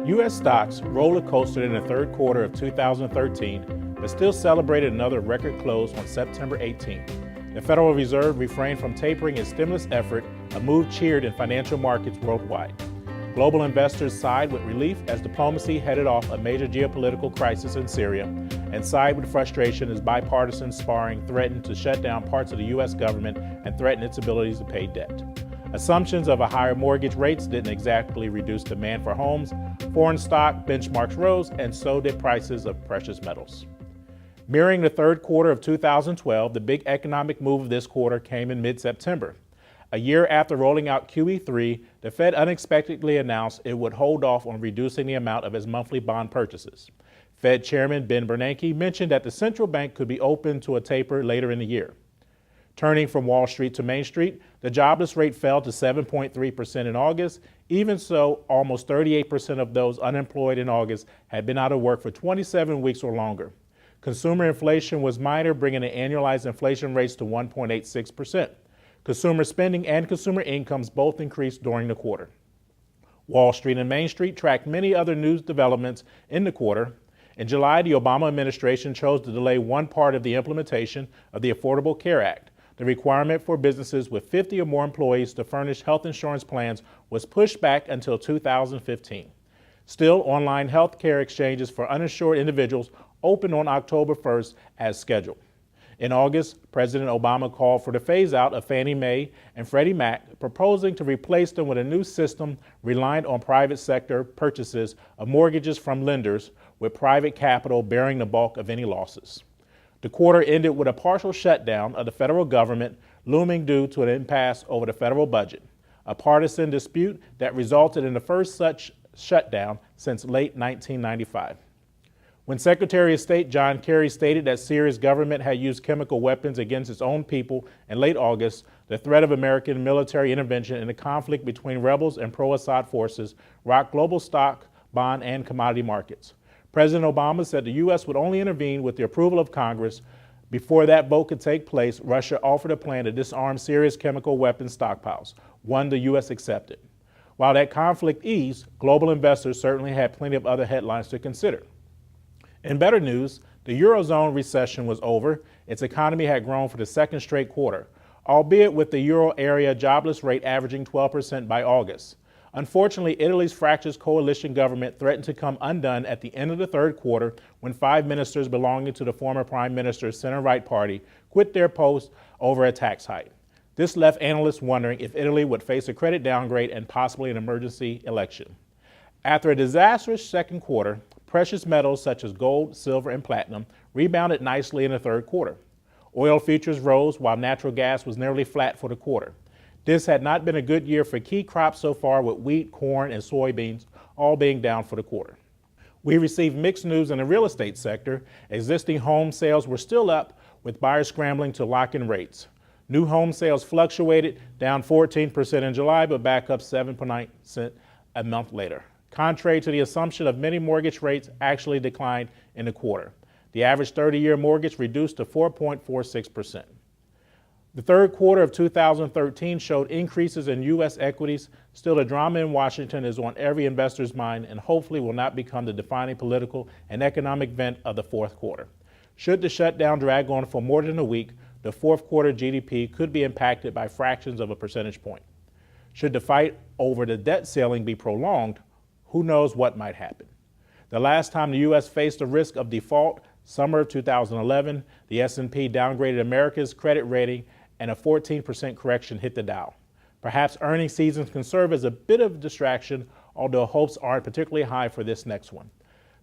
U.S. stocks roller coastered in the third quarter of 2013, but still celebrated another record close on September 18th. The Federal Reserve refrained from tapering its stimulus effort, a move cheered in financial markets worldwide. Global investors sighed with relief as diplomacy headed off a major geopolitical crisis in Syria, and sighed with frustration as bipartisan sparring threatened to shut down parts of the U.S. government and threaten its ability to pay debt. Assumptions of a higher mortgage rates didn't exactly reduce demand for homes. Foreign stock benchmarks rose, and so did prices of precious metals. Mirroring the third quarter of 2012, the big economic move of this quarter came in mid-September. A year after rolling out QE3, the Fed unexpectedly announced it would hold off on reducing the amount of its monthly bond purchases. Fed Chairman Ben Bernanke mentioned that the central bank could be open to a taper later in the year. Turning from Wall Street to Main Street, the jobless rate fell to 7.3% in August. Even so, almost 38% of those unemployed in August had been out of work for 27 weeks or longer. Consumer inflation was minor, bringing the annualized inflation rates to 1.86%. Consumer spending and consumer incomes both increased during the quarter. Wall Street and Main Street tracked many other news developments in the quarter. In July, the Obama administration chose to delay one part of the implementation of the Affordable Care Act. The requirement for businesses with 50 or more employees to furnish health insurance plans was pushed back until 2015. Still, online health care exchanges for uninsured individuals opened on October 1st as scheduled. In August, President Obama called for the phase-out of Fannie Mae and Freddie Mac, proposing to replace them with a new system reliant on private sector purchases of mortgages from lenders, with private capital bearing the bulk of any losses. The quarter ended with a partial shutdown of the federal government looming due to an impasse over the federal budget, a partisan dispute that resulted in the first such shutdown since late 1995. When Secretary of State John Kerry stated that Syria's government had used chemical weapons against its own people in late August, the threat of American military intervention in the conflict between rebels and pro-Assad forces rocked global stock, bond, and commodity markets. President Obama said the U.S. would only intervene with the approval of Congress. Before that vote could take place, Russia offered a plan to disarm Syria's chemical weapons stockpiles, one the U.S. accepted. While that conflict eased, global investors certainly had plenty of other headlines to consider. In better news, the Eurozone recession was over. Its economy had grown for the second straight quarter, albeit with the Euro area jobless rate averaging 12% by August. Unfortunately, Italy's fractious coalition government threatened to come undone at the end of the third quarter when 5 ministers belonging to the former prime minister's center-right party quit their posts over a tax hike. This left analysts wondering if Italy would face a credit downgrade and possibly an emergency election. After a disastrous second quarter, precious metals such as gold, silver, and platinum rebounded nicely in the third quarter. Oil futures rose while natural gas was nearly flat for the quarter. This had not been a good year for key crops so far, with wheat, corn, and soybeans all being down for the quarter. We received mixed news in the real estate sector. Existing home sales were still up, with buyers scrambling to lock in rates. New home sales fluctuated, down 14% in July, but back up 7.9% a month later. Contrary to the assumption of many, mortgage rates actually declined in the quarter. The average 30-year mortgage reduced to 4.46%. The third quarter of 2013 showed increases in U.S. equities. Still, the drama in Washington is on every investor's mind and hopefully will not become the defining political and economic event of the fourth quarter. Should the shutdown drag on for more than a week, the fourth quarter GDP could be impacted by fractions of a percentage point. Should the fight over the debt ceiling be prolonged, who knows what might happen. The last time the U.S. faced the risk of default, summer of 2011, the S&P downgraded America's credit rating and a 14% correction hit the Dow. Perhaps earnings seasons can serve as a bit of a distraction, although hopes aren't particularly high for this next one.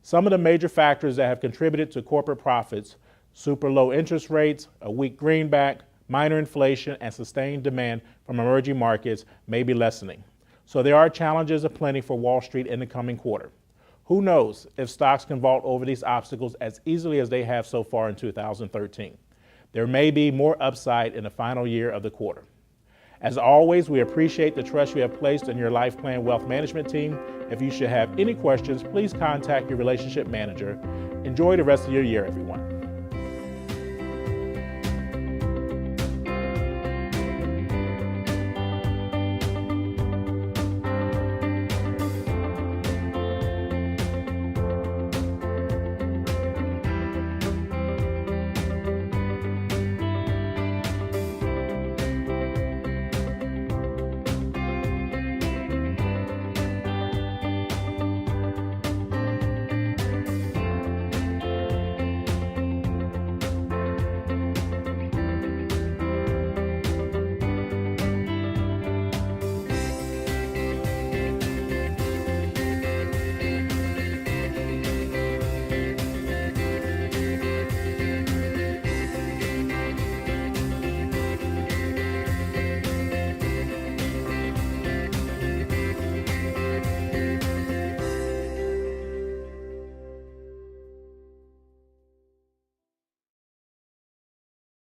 Some of the major factors that have contributed to corporate profits, super low interest rates, a weak greenback, minor inflation, and sustained demand from emerging markets may be lessening. So there are challenges aplenty for Wall Street in the coming quarter. Who knows if stocks can vault over these obstacles as easily as they have so far in 2013. There may be more upside in the final year of the quarter. As always, we appreciate the trust you have placed in your LifePlan Wealth Management team. If you should have any questions, please contact your relationship manager. Enjoy the rest of your year, everyone.